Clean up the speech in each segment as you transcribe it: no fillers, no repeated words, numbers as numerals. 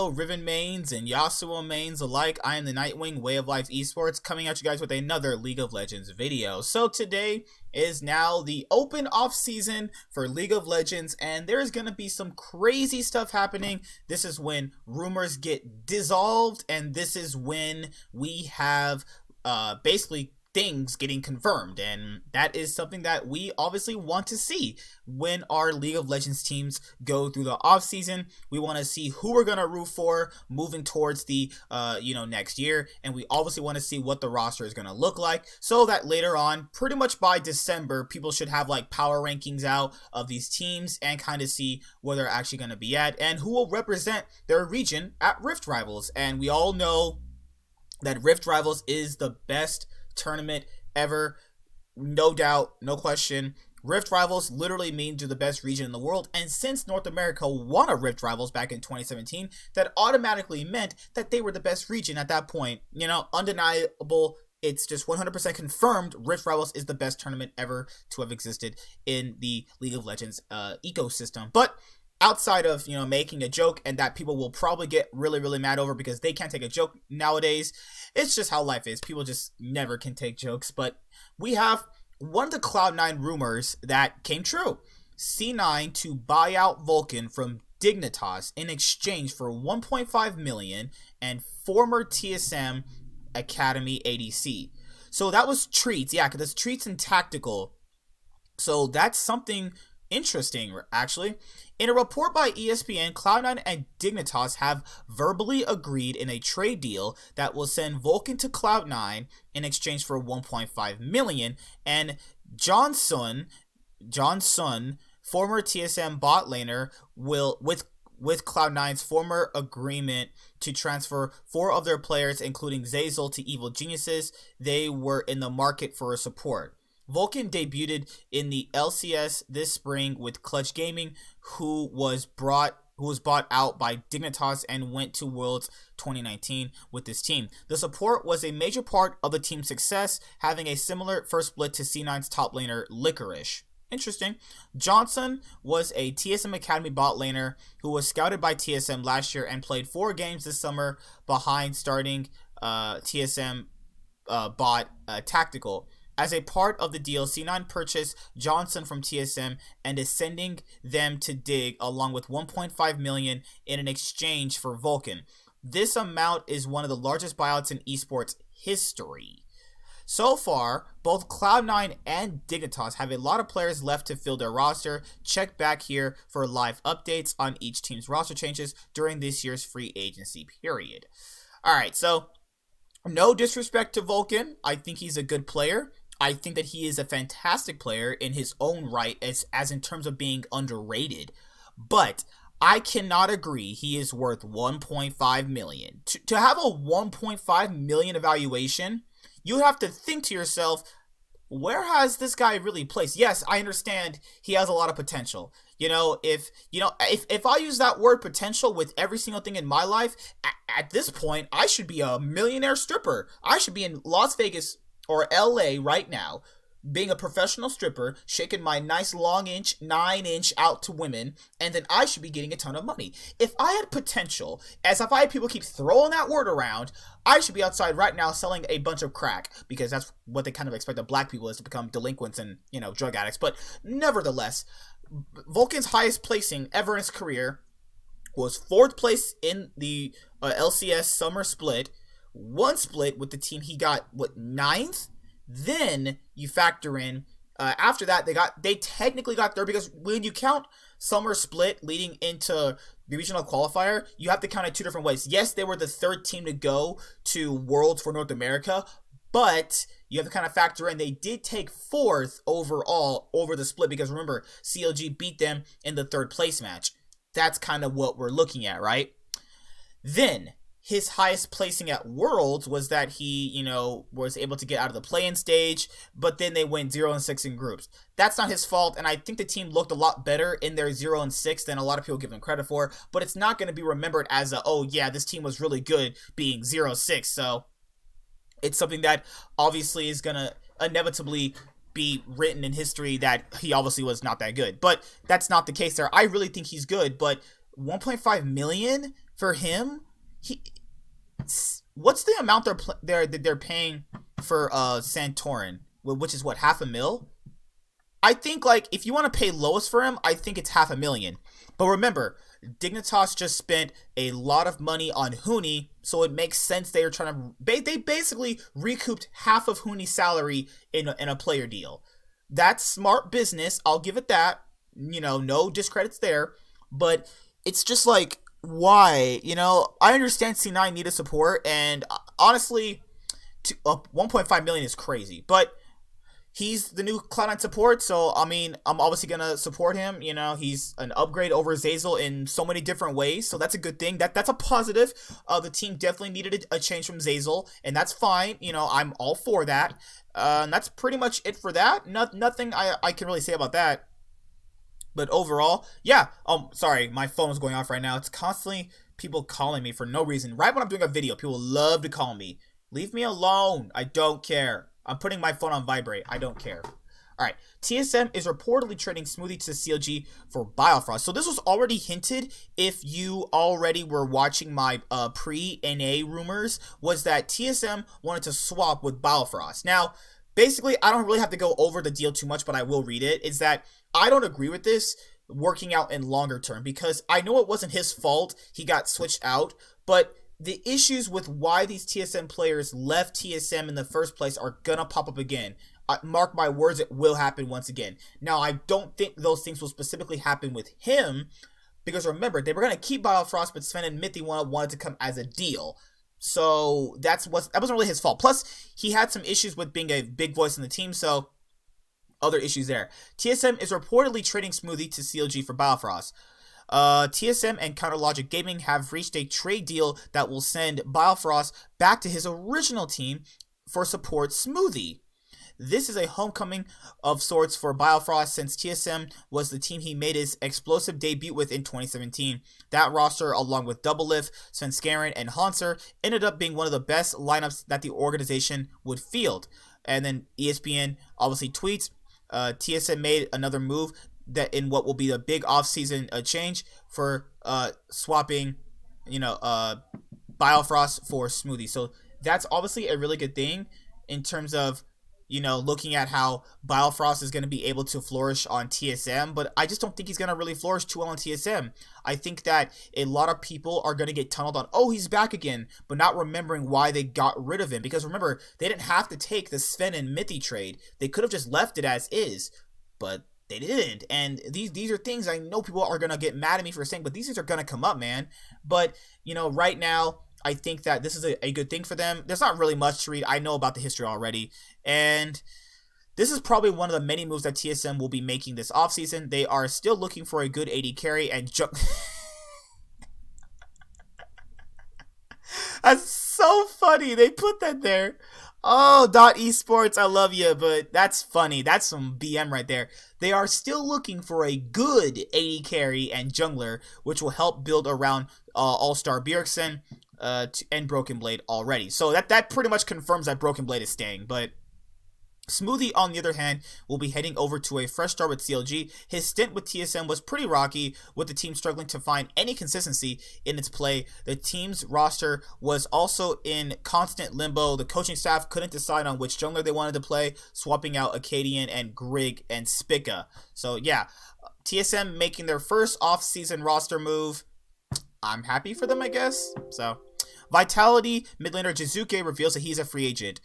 Hello, Riven mains and Yasuo mains alike. I am the Nightwing Way of Life Esports coming at you guys with another League of Legends video. So today is now the open off season for League of Legends, and there's going to be some crazy stuff happening. This is when rumors get dissolved, and this is when we have basically things getting confirmed, and that is something that we obviously want to see when our League of Legends teams go through the off season. We want to see who we're going to root for moving towards the next year, and we obviously want to see what the roster is going to look like, so that later on, pretty much by December, people should have like power rankings out of these teams and kind of see where they're actually going to be at and who will represent their region at Rift Rivals. And we all know that Rift Rivals is the best tournament ever, no doubt, no question. Rift Rivals literally means you're the best region in the world, and since North America won a Rift Rivals back in 2017, that automatically meant that they were the best region at that point. You know, undeniable. It's just 100% confirmed Rift Rivals is the best tournament ever to have existed in the League of Legends ecosystem. But outside of, making a joke, and that people will probably get really mad over because they can't take a joke nowadays, it's just how life is. People just never can take jokes. But we have one of the Cloud9 rumors that came true. C9 to buy out Vulcan from Dignitas in exchange for 1.5 million and former TSM Academy ADC. So that was Treats. Yeah, because that's Treats and Tactical. So that's something interesting, actually. In a report by ESPN, Cloud9 and Dignitas have verbally agreed in a trade deal that will send Vulcan to Cloud9 in exchange for 1.5 million, and Johnson, former TSM bot laner, will with Cloud9's former agreement to transfer 4 of their players, including Zazel, to Evil Geniuses. They were in the market for a support. Vulcan debuted in the LCS this spring with Clutch Gaming, who was bought out by Dignitas and went to Worlds 2019 with this team. The support was a major part of the team's success, having a similar first split to C9's top laner Licorice. Interesting. Johnson was a TSM Academy bot laner who was scouted by TSM last year and played 4 games this summer behind starting TSM bot Tactical. As a part of the deal, C9 purchased Johnson from TSM and is sending them to Dig along with 1.5 million in an exchange for Vulcan. This amount is one of the largest buyouts in esports history. So far, both Cloud9 and Dignitas have a lot of players left to fill their roster. Check back here for live updates on each team's roster changes during this year's free agency period. Alright, so no disrespect to Vulcan. I think he's a good player. I think that he is a fantastic player in his own right, as in terms of being underrated. But I cannot agree he is worth 1.5 million. To have a 1.5 million evaluation, you have to think to yourself, where has this guy really placed? Yes, I understand he has a lot of potential. If I use that word potential with every single thing in my life, at this point, I should be a millionaire stripper. I should be in Las Vegas or LA right now, being a professional stripper, shaking my nice long 9-inch out to women, and then I should be getting a ton of money. If I had potential, as if I had people keep throwing that word around, I should be outside right now selling a bunch of crack, because that's what they kind of expect of black people, is to become delinquents and, drug addicts. But nevertheless, Vulcan's highest placing ever in his career was 4th place in the LCS summer split. 1 split with the team, he got 9th. Then you factor in after that they technically got 3rd, because when you count summer split leading into the regional qualifier, you have to count it 2 different ways. Yes, they were the 3rd team to go to Worlds for North America, but you have to kind of factor in they did take 4th overall over the split, because remember, CLG beat them in the 3rd place match. That's kind of what we're looking at, right? Then his highest placing at Worlds was that he, was able to get out of the play-in stage, but then they went 0-6 in groups. That's not his fault, and I think the team looked a lot better in their 0-6 than a lot of people give them credit for, but it's not going to be remembered as oh yeah, this team was really good being 0-6, so it's something that obviously is going to inevitably be written in history that he obviously was not that good. But that's not the case there. I really think he's good, but 1.5 million for him, he what's the amount they're paying for Santorin, which is what, half a mil? I think like if you want to pay lowest for him, I think it's 500,000. But remember, Dignitas just spent a lot of money on Huni, so it makes sense they are trying to. They basically recouped half of Huni's salary in a player deal. That's smart business. I'll give it that. No discredits there, but it's just like why? I understand C9 needed support, and honestly, 1.5 million is crazy, but he's the new Cloud9 support, so I mean, I'm obviously gonna support him. He's an upgrade over Zeyzal in so many different ways, so that's a good thing. That's a positive. The team definitely needed a change from Zeyzal, and that's fine. I'm all for that. And that's pretty much it for that. Nothing I can really say about that. But overall, yeah. Sorry, my phone is going off right now. It's constantly people calling me for no reason. Right when I'm doing a video, people love to call me. Leave me alone. I don't care. I'm putting my phone on vibrate. I don't care. All right. TSM is reportedly trading Smoothie to CLG for Biofrost. So this was already hinted if you already were watching my pre-NA rumors, was that TSM wanted to swap with Biofrost. Now, basically, I don't really have to go over the deal too much, but I will read it. Is that I don't agree with this working out in longer term, because I know it wasn't his fault he got switched out, but the issues with why these TSM players left TSM in the first place are gonna pop up again. Mark my words, it will happen once again. Now, I don't think those things will specifically happen with him, because remember, they were gonna keep Biofrost, but Sven and Mithy wanted to come as a deal. So that wasn't really his fault. Plus, he had some issues with being a big voice in the team, so other issues there. TSM is reportedly trading Smoothie to CLG for Biofrost. TSM and CounterLogic Gaming have reached a trade deal that will send Biofrost back to his original team for support Smoothie. This is a homecoming of sorts for Biofrost, since TSM was the team he made his explosive debut with in 2017. That roster, along with Doublelift, Svenskaren, and Hanser, ended up being one of the best lineups that the organization would field. And then ESPN obviously tweets, TSM made another move that in what will be a big off-season change for swapping, Biofrost for Smoothie. So that's obviously a really good thing in terms of, looking at how Biofrost is going to be able to flourish on TSM, but I just don't think he's going to really flourish too well on TSM. I think that a lot of people are going to get tunneled on, oh, he's back again, but not remembering why they got rid of him. Because remember, they didn't have to take the Sven and Mithy trade. They could have just left it as is, but they didn't. And these are things I know people are going to get mad at me for saying, but these things are going to come up, man. But, right now, I think that this is a good thing for them. There's not really much to read. I know about the history already. And this is probably one of the many moves that TSM will be making this offseason. They are still looking for a good AD carry and That's so funny. They put that there. Oh, .esports, I love you, but that's funny. That's some BM right there. They are still looking for a good AD carry and jungler, which will help build around All-Star Bjergsen and Broken Blade already. So that pretty much confirms that Broken Blade is staying, but Smoothie, on the other hand, will be heading over to a fresh start with CLG. His stint with TSM was pretty rocky, with the team struggling to find any consistency in its play. The team's roster was also in constant limbo. The coaching staff couldn't decide on which jungler they wanted to play, swapping out Acadian and Grig and Spica. So yeah, TSM making their first off-season roster move. I'm happy for them, I guess. So, Vitality mid-laner Jizuke reveals that he's a free agent.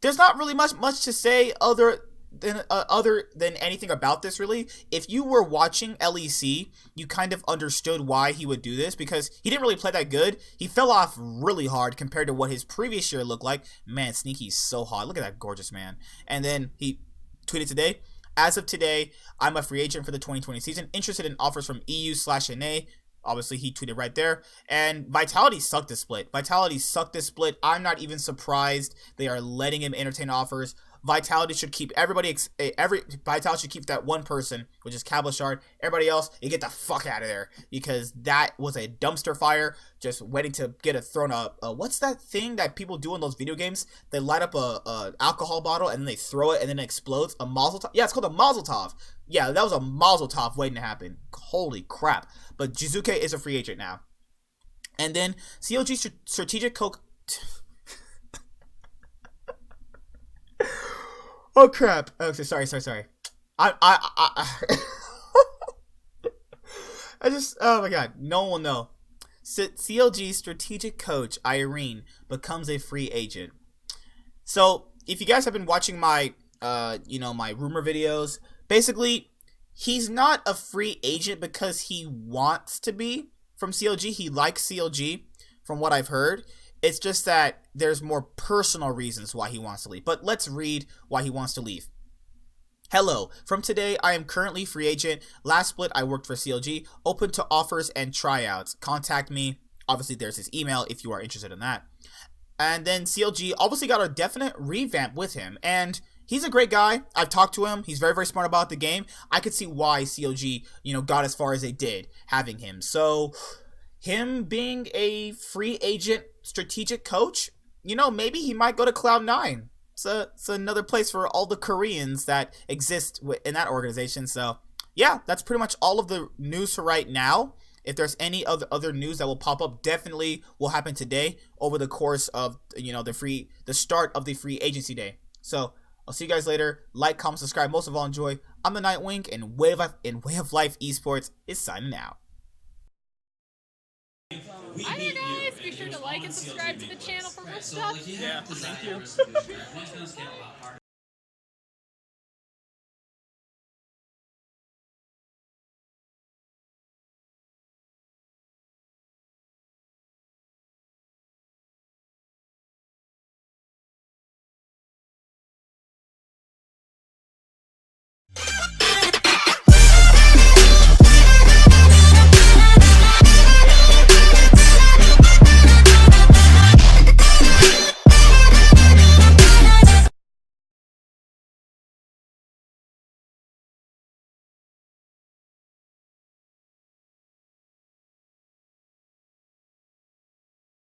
There's not really much to say other than anything about this, really. If you were watching LEC, you kind of understood why he would do this, because he didn't really play that good. He fell off really hard compared to what his previous year looked like. Man, Sneaky's so hot. Look at that gorgeous man. And then he tweeted today, as of today, I'm a free agent for the 2020 season, interested in offers from EU/NA. Obviously, he tweeted right there. And Vitality sucked this split. I'm not even surprised they are letting him entertain offers. Vitality should keep Vitality should keep that one person, which is Cablashard. Everybody else, you get the fuck out of there, because that was a dumpster fire, just waiting to get thrown up. What's that thing that people do in those video games? They light up a alcohol bottle and then they throw it and then it explodes. A Mazel Tov? Yeah, it's called a Mazel Tov. Yeah, that was a Mazel Tov waiting to happen. Holy crap! But Jizuke is a free agent now. And then CLG strategic coach. Oh crap! Okay, sorry. I I just, oh my god, no one will know. CLG strategic coach Irene becomes a free agent. So if you guys have been watching my my rumor videos, basically he's not a free agent because he wants to be from CLG. He likes CLG from what I've heard. It's just that there's more personal reasons why he wants to leave. But let's read why he wants to leave. Hello, from today I am currently free agent. Last split I worked for CLG, open to offers and tryouts. Contact me. Obviously there's his email if you are interested in that. And then CLG obviously got a definite revamp with him, and he's a great guy. I've talked to him. He's very, very smart about the game. I could see why CLG, got as far as they did having him. So him being a free agent strategic coach, maybe he might go to Cloud9. It's another place for all the Koreans that exist in that organization. So yeah, that's pretty much all of the news for right now. If there's any other news that will pop up, definitely will happen today over the course of the start of the free agency day. So I'll see you guys later. Like, comment, subscribe. Most of all, enjoy. I'm the Nightwing, and Way of Life Esports is signing out. Hi there, guys. Be sure to like and subscribe to the channel for more stuff. Yeah, thank you.